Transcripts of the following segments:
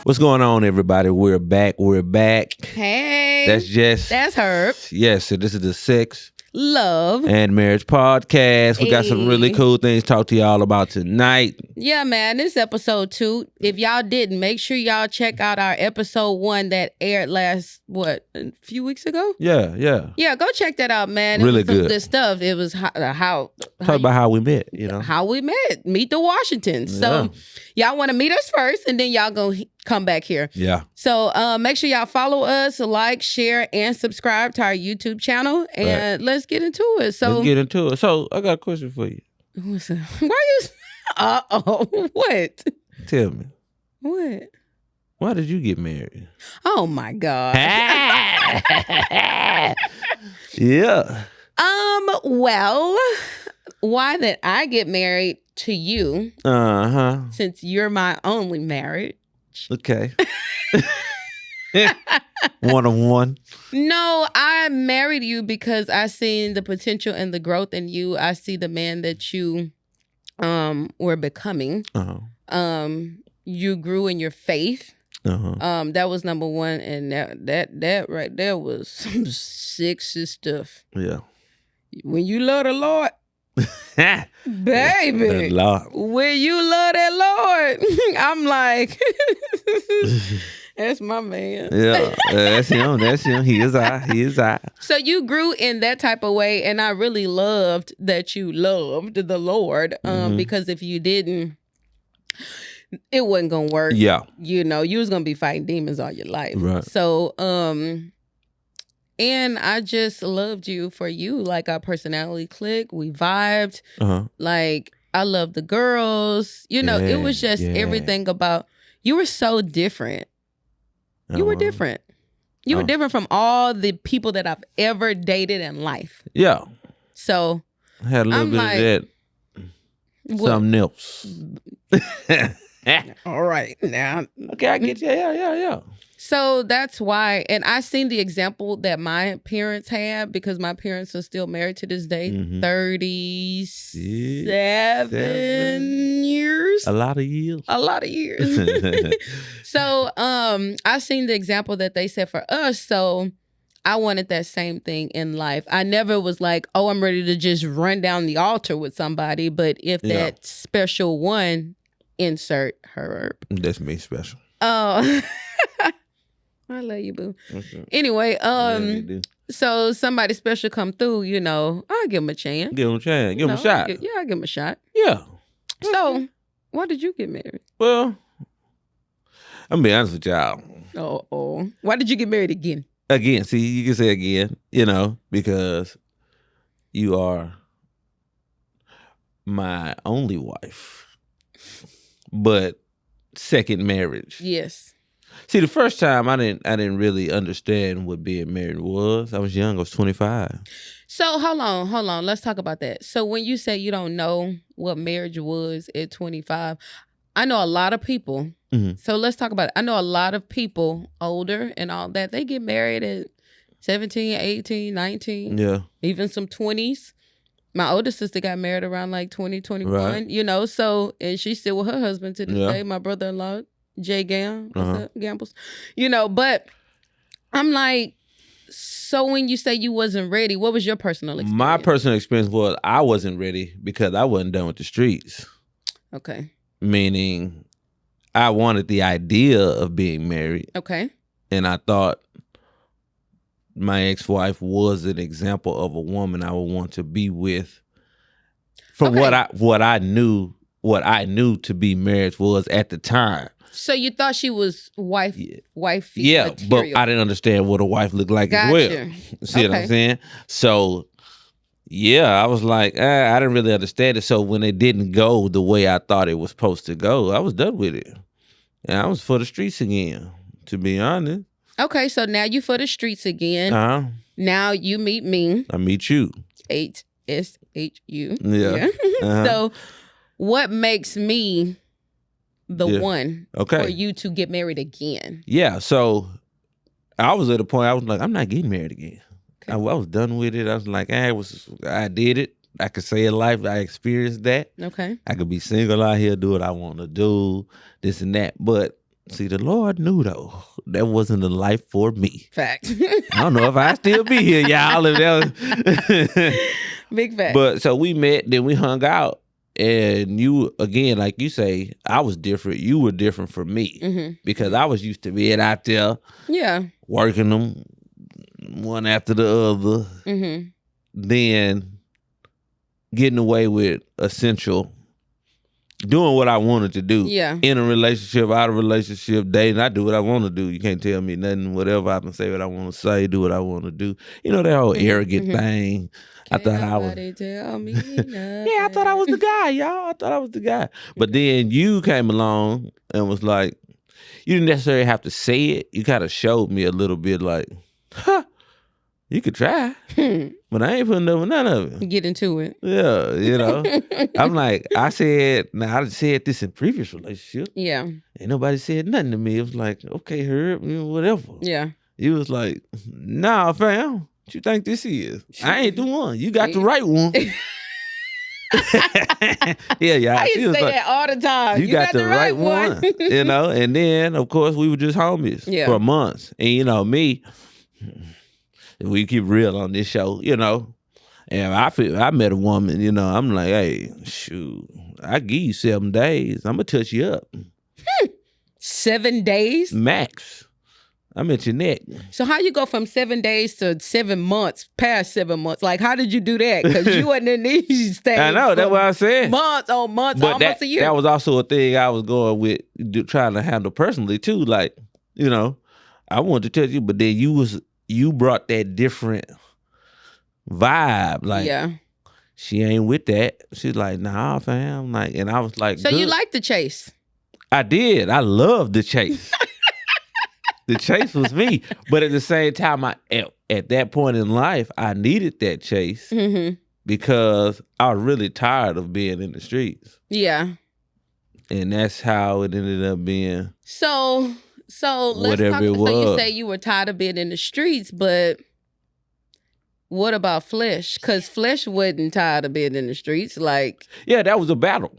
What's going on, everybody? We're back. Hey. That's Jess. That's Herb. Yes, so this is the Sex, Love, and Marriage Podcast. We got some really cool things to talk to y'all about tonight. Yeah, man. This is episode 2. If y'all didn't, make sure y'all check out our episode 1 that aired last, a few weeks ago? Yeah. Yeah, go check that out, man. It Really was some good. good stuff. It was Talk about how we met, how we met. Meet the Washingtons. So y'all want to meet us first, and then y'all gonna come back here. Yeah. So make sure y'all follow us, like, share, and subscribe to our YouTube channel. And let's get into it. So I got a question for you. What's that? Why you? What? Tell me. What? Why did you get married? Oh my God. Yeah. Well, why did I get married to you? Since you're my only marriage. Okay. 1-on-1. No, I married you because I seen the potential and the growth in you. I see the man that you were becoming. You grew in your faith. That was number one, and that right there was some sexy stuff. Yeah. When you love the Lord, baby, The Lord. when you love that Lord, I'm like, that's my man. Yeah, that's him. He is I. So you grew in that type of way, and I really loved that you loved the Lord, because if you didn't, it wasn't gonna work. Yeah. You was gonna be fighting demons all your life. Right. So, and I just loved you for you. Like, our personality clicked. We vibed. Like, I loved the girls. It was just everything about you were so different. You were different. You were different from all the people that I've ever dated in life. Yeah. So I had a little bit of that. Something else. All right. Now. Okay, I get you. Yeah. So that's why, and I seen the example that my parents had, because my parents are still married to this day, 37 years. A lot of years. So I seen the example that they set for us. So I wanted that same thing in life. I never was like, oh, I'm ready to just run down the altar with somebody. But if that special one, insert Herb. That's me special. Oh. I love you, boo. Okay. Anyway, so somebody special come through, I'll give him a chance. Give him a chance. Give him a shot. I'll give him a shot. Yeah. So, why did you get married? Well, I'm gonna be honest with y'all. Oh. Why did you get married again? Again, see, you can say again, because you are my only wife, but second marriage. Yes. See, the first time I didn't really understand what being married was. I was young. I was 25. So hold on. Let's talk about that. So when you say you don't know what marriage was at 25, I know a lot of people. So let's talk about it. I know a lot of people older and all that. They get married at 17, 18, 19. Yeah. Even some 20s. My older sister got married around like 20, 21. Right. So, and she's still with her husband to this day. My brother-in-law, Jay Gambles, but I'm like, so when you say you wasn't ready, what was your personal experience? My personal experience was I wasn't ready because I wasn't done with the streets. Okay. Meaning I wanted the idea of being married. Okay. And I thought my ex-wife was an example of a woman I would want to be with from what I knew to be marriage was at the time. So you thought she was wifey yeah, material. but I didn't understand what a wife looked like as well. See what I'm saying? So, yeah, I was like, I didn't really understand it. So when it didn't go the way I thought it was supposed to go, I was done with it. And I was for the streets again, to be honest. Okay, so now you for the streets again. Now you meet me. I meet you. HSHU. Yeah. So what makes me the one for you to get married again? Yeah, so I was at a point I was like, I'm not getting married again. Okay. I was done with it. I was like, I did it. I could say in life I experienced that. Okay. I could be single out here, do what I want to do, this and that. But See, the Lord knew, though, that wasn't a life for me. Fact. I don't know if I still be here, y'all. If that was Big fact. But so we met, then we hung out. And you, again, like you say, I was different. You were different from me because I was used to being out there working them one after the other. Then getting away with essential, doing what I wanted to do. Yeah. In a relationship, out of relationship, dating. I do what I want to do. You can't tell me nothing. Whatever, I can say what I want to say, do what I want to do. You know, that whole arrogant thing. I thought I was. Tell me nothing. Yeah, I thought I was the guy, y'all. I thought I was the guy. But then you came along and was like, you didn't necessarily have to say it. You kind of showed me a little bit like, you could try. But I ain't putting up with none of it. Get into it. Yeah, you know. I'm like, I said this in previous relationship. Yeah. Ain't nobody said nothing to me. It was like, okay, Herb, whatever. Yeah. You was like, nah, fam. What you think this is? I ain't the one. You got the right one. Yeah. I used to say that all the time. You got the right one. You know, and then, of course, we were just homies for months. And, you know, me, we keep real on this show, you know. And I met a woman, you know, I'm like, hey, shoot, I give you 7 days. I'm going to touch you up. 7 days? Max. I'm at your neck. So how you go from 7 days to 7 months, past 7 months? Like, how did you do that? Because you wasn't in these stages. I know, that's what I said. Months on months, but almost a year. That was also a thing I was going with, trying to handle personally too. Like, you know, I wanted to tell you, but then you brought that different vibe. Like, she ain't with that. She's like, nah, fam. Like, and I was like, so good. You like the chase? I did. I loved the chase. The chase was me. But at the same time, at that point in life, I needed that chase because I was really tired of being in the streets. Yeah. And that's how it ended up being. So let's talk. So you say you were tired of being in the streets, but what about Flesh? Because Flesh wasn't tired of being in the streets. Like, yeah, that was a battle.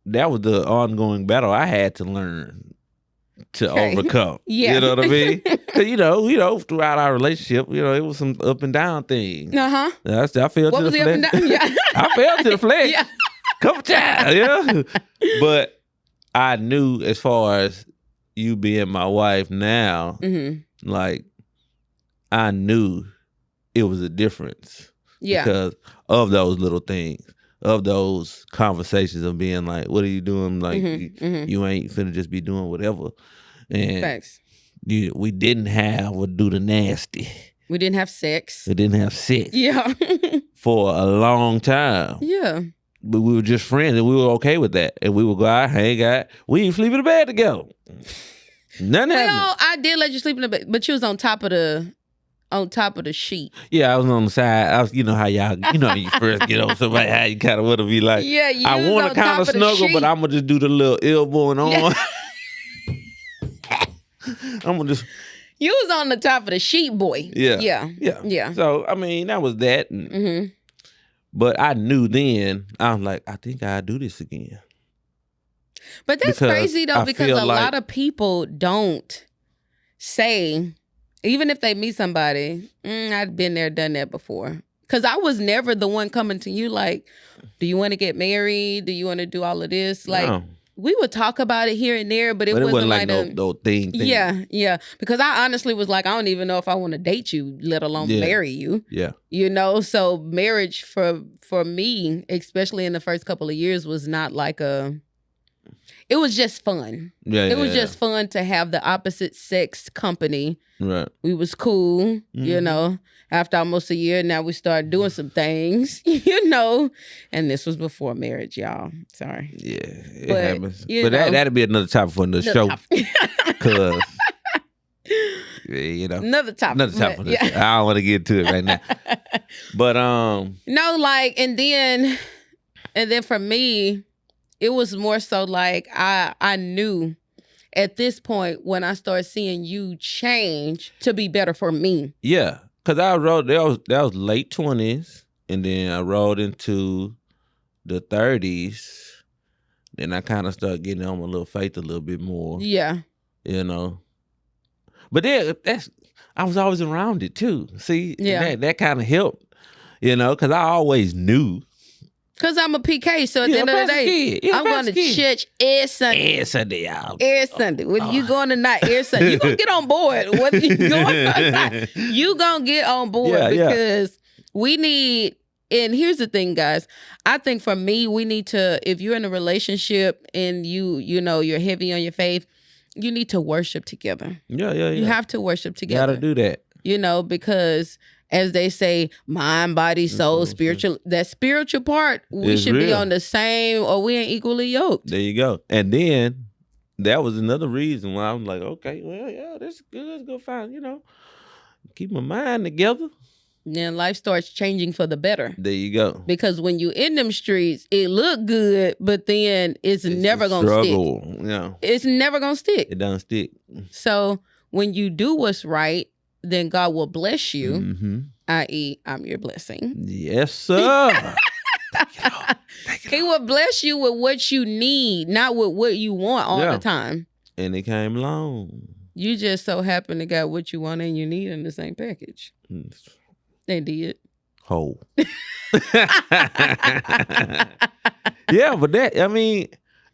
That was the ongoing battle I had to learn to overcome. Yeah. You know what I mean? Cause you know, throughout our relationship, you know, it was some up and down things. Uh-huh. I fell what to was the the flesh. up and down? Yeah. I fell to the flesh. Yeah. Couple times, yeah. But I knew, as far as you being my wife now, like, I knew it was a difference. Yeah. Because of those little things. Of those conversations of being like, what are you doing? Like, you ain't finna just be doing whatever. And facts. We didn't have or do the nasty. We didn't have sex. We didn't have sex. Yeah. For a long time. Yeah. But we were just friends and we were okay with that. And we would go out, hang out. We even sleep in the bed together. Nothing happened. I did let you sleep in the bed, but you was on top of the sheet. Yeah, I was on the side. I was, you know how y'all, you know, you first get on somebody, how you kind of want to be like, yeah, you I want to kind of snuggle, but I'm going to just do the little elbow and on. Yeah. I'm going to just. You was on the top of the sheet, boy. Yeah. So, I mean, that was that. But I knew then, I was like, I think I'll do this again. But that's crazy, though, because a lot of people don't say, even if they meet somebody, I've been there, done that before. Because I was never the one coming to you like, do you want to get married? Do you want to do all of this? Like, no. We would talk about it here and there, but it wasn't like no thing. Yeah. Because I honestly was like, I don't even know if I want to date you, let alone marry you. Yeah. You know, so marriage for me, especially in the first couple of years, was not like it was just fun. It was just fun to have the opposite sex company. Right. We was cool, you know. After almost a year, now we started doing some things, you know. And this was before marriage, y'all. Sorry. Yeah, it happens. But that'd be another topic for another show. Because, you know. Another topic. For this. I don't want to get to it right now. But, no, like, and then for me, it was more so like I knew at this point when I started seeing you change to be better for me. Yeah. Because I rode, that was late 20s, and then I rode into the 30s. Then I kind of started getting on my little faith a little bit more. Yeah. you know. But I was always around it too. See, that kind of helped, you know, because I always knew. Because I'm a PK, so at the end of the day, I'm going to church every Sunday. Every Sunday, y'all. Every Sunday. Whether you going or not, every Sunday. You're going to get on board. Whether you going or not, you going to get on board because we need, and here's the thing, guys. I think for me, we need to, if you're in a relationship and you know, you're heavy on your faith, you need to worship together. Yeah. You have to worship together. Got to do that. You know, because as they say, mind, body, soul, spiritual, that spiritual part, we should be on the same, or we ain't equally yoked. There you go. And then that was another reason why I'm like, okay, well, yeah, that's good. Let's go find, you know, keep my mind together. Then life starts changing for the better. There you go. Because when you in them streets, it look good, but then it's never going to stick. Yeah. It's never going to stick. It doesn't stick. So when you do what's right, then God will bless you, i.e., I'm your blessing. Yes, sir. He will bless you with what you need, not with what you want all the time. And it came along. You just so happen to got what you want and you need in the same package. They did. Whole. Yeah, but that, I mean,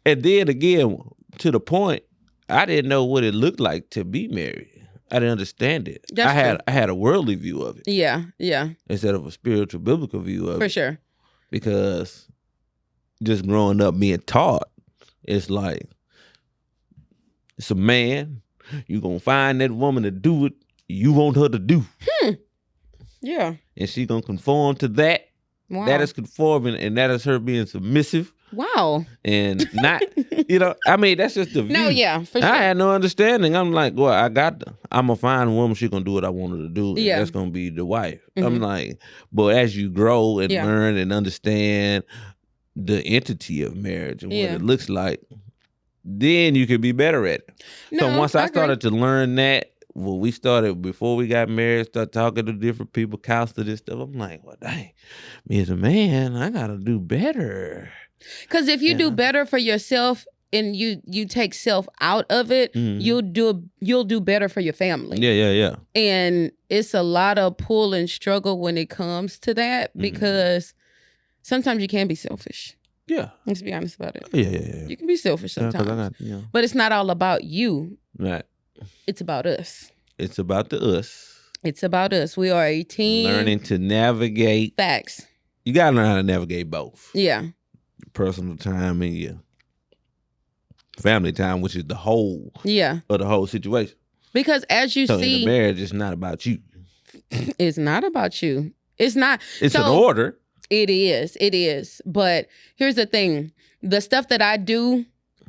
and then again, to the point, I didn't know what it looked like to be married. I didn't understand it. I had a worldly view of it. Yeah. Instead of a spiritual, biblical view of it. For sure. Because just growing up being taught, it's like, it's a man, you gonna find that woman to do what you want her to do. Yeah. And she gonna conform to that. Wow. That is conforming, and that is her being submissive. Wow. And not, you know, I mean, that's just the view. No, yeah, for sure. I had no understanding. I'm like, well, I'm going to find a woman, she going to do what I want her to do. And that's going to be the wife. I'm like, but as you grow and learn and understand the entity of marriage and what it looks like, then you can be better at it. So once I started to learn that, well, we started, before we got married, start talking to different people, counselors and stuff. I'm like, well, dang, me as a man, I got to do better. Because if you do better for yourself and you take self out of it, you'll do better for your family. Yeah. And it's a lot of pull and struggle when it comes to that because sometimes you can be selfish. Yeah. Let's be honest about it. Yeah. You can be selfish sometimes. But it's not all about you. Right. It's about us. It's about the us. It's about us. We are a team. Learning to navigate. Facts. You got to learn how to navigate both. Yeah. Personal time and your family time, which is the whole of the whole situation. Because as you see, in the marriage, it's not about you. It's not about you. It's not. It's an order. It is. But here's the thing: the stuff that I do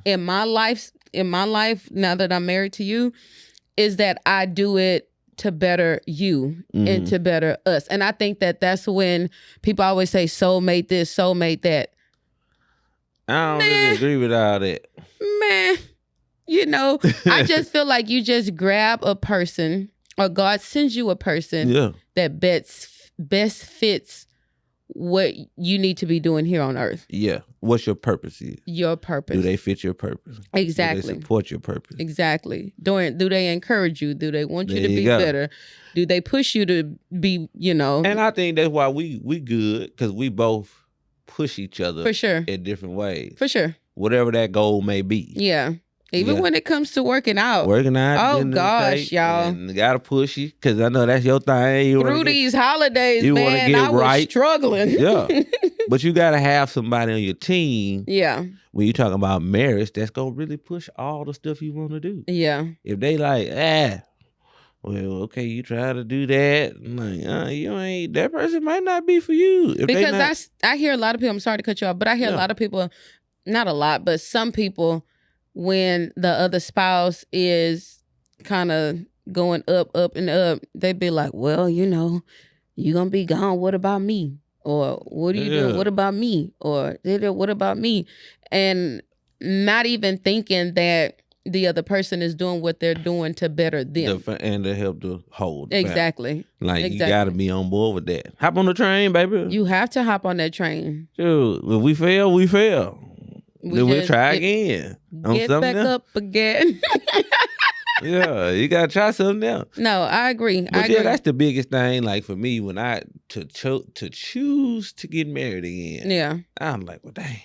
in my life, now that I'm married to you, is that I do it to better you and to better us. And I think that that's when people always say soulmate this, soulmate that. I don't really agree with all that. Man, you know, I just feel like you just grab a person, or God sends you a person that best fits what you need to be doing here on earth. Yeah. What's your purpose is? Your purpose. Do they fit your purpose? Exactly. Do they support your purpose? Exactly. Do they encourage you? Do they want you to be better? Do they push you to be, you know? And I think that's why we good, because we both push each other for sure in different ways. For sure. Whatever that goal may be. Yeah. Even when it comes to working out. Oh, gosh, y'all. And gotta push you, because I know that's your thing. Through these holidays, man, I was struggling. Yeah. But you gotta have somebody on your team. Yeah. When you talk about marriage, that's gonna really push all the stuff you want to do. Yeah. If they like, well, okay, you try to do that. I'm like, you ain't, that person might not be for you. Because I hear a lot of people, I'm sorry to cut you off, but I hear a lot of people, not a lot, but some people, when the other spouse is kind of going up and up, they be like, well, you know, you gonna be gone. What about me? Or what are you doing? What about me? Or what about me? And not even thinking that the other person is doing what they're doing to better them. And to help the whole. Exactly. Like, you got to be on board with that. Hop on the train, baby. You have to hop on that train. Dude, if we fail, we fail. Then we'll try again. Get back up again. Yeah, you gotta try something else. No, I agree. But yeah, that's the biggest thing. Like for me, when I to choose to get married again. Yeah, I'm like, well, dang,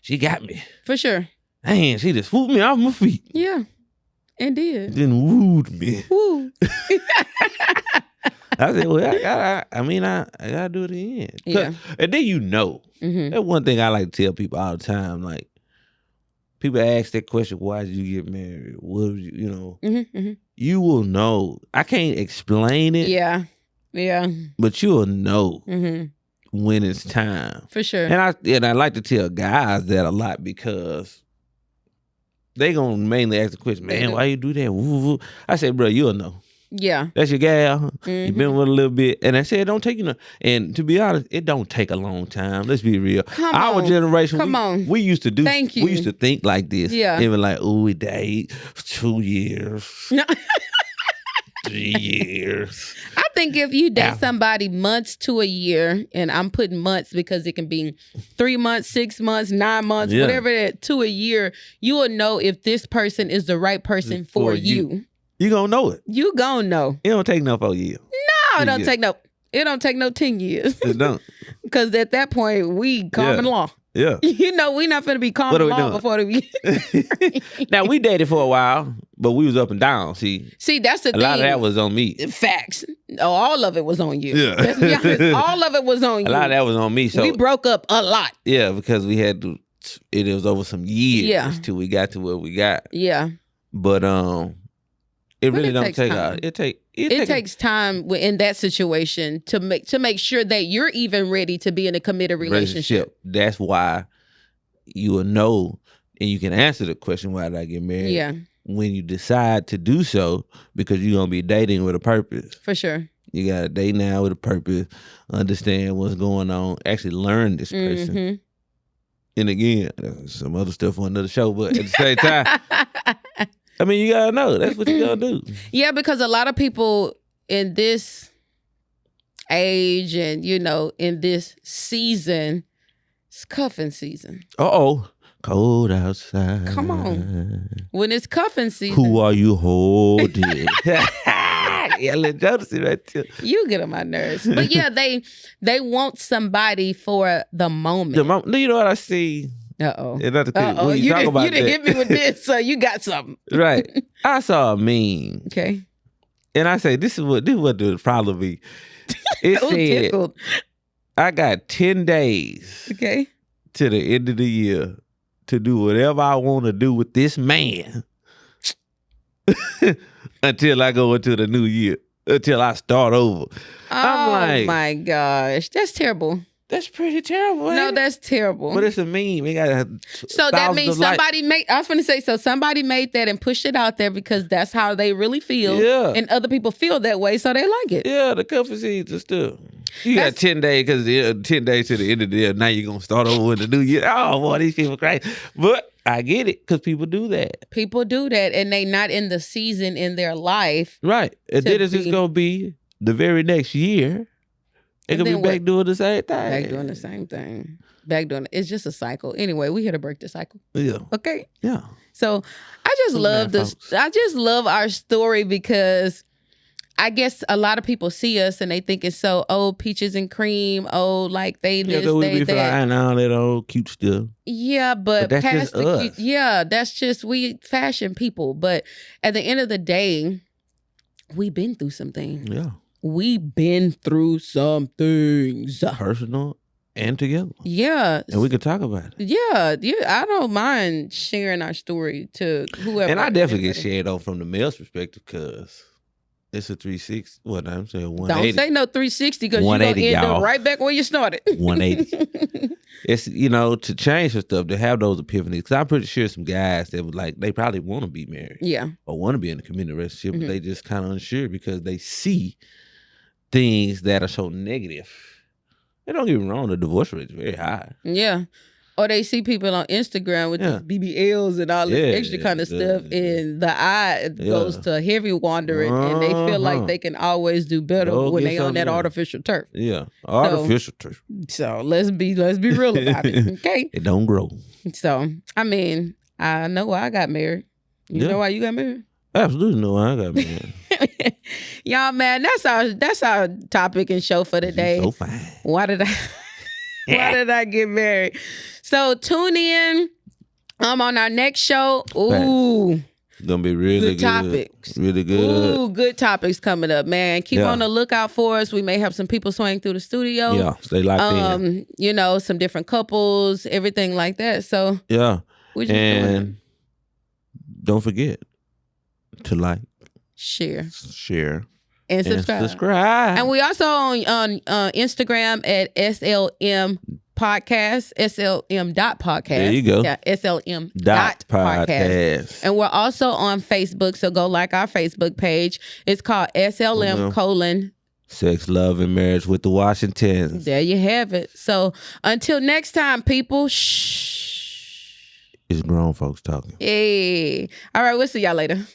she got me for sure. Dang, she just swooped me off my feet. Yeah, indeed. Then wooed me. Woo. I said, well, I gotta do it again. Yeah. And then that's one thing I like to tell people all the time. Like, people ask that question, why did you get married? What was you will know. I can't explain it. Yeah. Yeah. But you'll know when it's time. For sure. And I like to tell guys that a lot because they gonna mainly ask the question, man, why you do that? Woo-woo. I say, bro, you'll know. Yeah. That's your gal. You've been with a little bit. And I said, it don't take you and to be honest, it don't take a long time. Let's be real. Our generation, we used to do. Thank you. We used to think like this. Yeah. Even like, we date 2 years. 3 years. I think if you date somebody months to a year, and I'm putting months because it can be 3 months, 6 months, 9 months, whatever, to a year, you will know if this person is the right person for you. You gonna know it. You gonna know. It don't take no 4 years. No, it don't take no. It don't take no 10 years. It don't. Because at that point, we common law. Yeah. We not finna be common law before we. Now we dated for a while, but we was up and down. See, that's the thing. A lot of that was on me. Facts. Oh, all of it was on you. Yeah. Let's be honest. All of it was on you. A lot of that was on me. So we broke up a lot. Yeah, because we had to. It was over some years till we got to where we got. Yeah. But it really don't take time. It takes time in that situation to make sure that you're even ready to be in a committed relationship. That's why you will know and you can answer the question, why did I get married? Yeah. When you decide to do so, because you're gonna be dating with a purpose. For sure. You gotta date now with a purpose, understand what's going on, actually learn this person. And again, some other stuff on another show, but at the same time, I mean, you gotta know. That's what you gotta do. Yeah, because a lot of people in this age and, in this season, it's cuffing season. Uh-oh. Cold outside. Come on. When it's cuffing season. Who are you holding? Yeah, let Jodeci right there. You get on my nerves. But yeah, they want somebody for the moment. You know what I see? Uh-oh. You didn't hit me with this, so you got something. Right. I saw a meme. Okay. And I say, this is what the problem be. It said, tickled. I got 10 days to the end of the year to do whatever I want to do with this man until I go into the new year, until I start over. I'm like, oh my gosh, that's terrible. That's pretty terrible. No, that's terrible. But it's a meme. So that means somebody made. I was going to say, so somebody made that and pushed it out there because that's how they really feel. Yeah. And other people feel that way, so they like it. Yeah, the cuffing season stuff. You got 10 days because 10 days to the end of the year. Now you're gonna start over in the new year. Oh boy, these people crazy. But I get it because people do that. People do that, and they not in the season in their life. Right, and then it's just gonna be the very next year. It could be back doing the same thing. Back doing the same thing. Back doing it. It's just a cycle. Anyway, we here to break the cycle. Yeah. Okay. Yeah. So I just love this. I just love our story because I guess a lot of people see us and they think it's so peaches and cream. Like they this, we be flying all that old cute stuff. Yeah, but that's past just the us. cute, yeah, that's just we fashion people. But at the end of the day, we've been through some things. Yeah. We've been through some things. Personal and together. Yeah. And we could talk about it. Yeah. I don't mind sharing our story to whoever. And I definitely get shared on from the male's perspective because it's a 360. What I'm saying, 180. Don't say no 360 because you're going to end up right back where you started. 180. It's, to change some stuff, to have those epiphanies. Because I'm pretty sure some guys that would they probably want to be married. Yeah. Or want to be in a committed relationship, but they just kind of unsure because they see things that are so negative. And don't get me wrong, the divorce rate is very high. Yeah. Or they see people on Instagram with these BBLs and all this extra kind of stuff, and the eye goes to heavy wandering, and they feel like they can always do better when they on that artificial turf. Yeah, artificial turf. So let's be real about it, okay? It don't grow. So I mean, I know why I got married. You know why you got married? Absolutely no. I got me. Y'all, man, that's our topic and show for today. So fine. Why did I get married? So tune in on our next show. Ooh. It's gonna be really good topics. Really good. Ooh, good topics coming up, man. Keep on the lookout for us. We may have some people swing through the studio. Yeah, stay locked in. You know, some different couples, everything like that. So yeah. And don't forget to like, share, and subscribe. And we also on Instagram at SLM Podcast, SLM.podcast. There you go. Yeah, SLM.podcast. And we're also on Facebook, so go like our Facebook page. It's called SLM : Sex, Love, and Marriage with the Washingtons. There you have it. So until next time, people, shh. It's grown folks talking. Hey. All right, we'll see y'all later.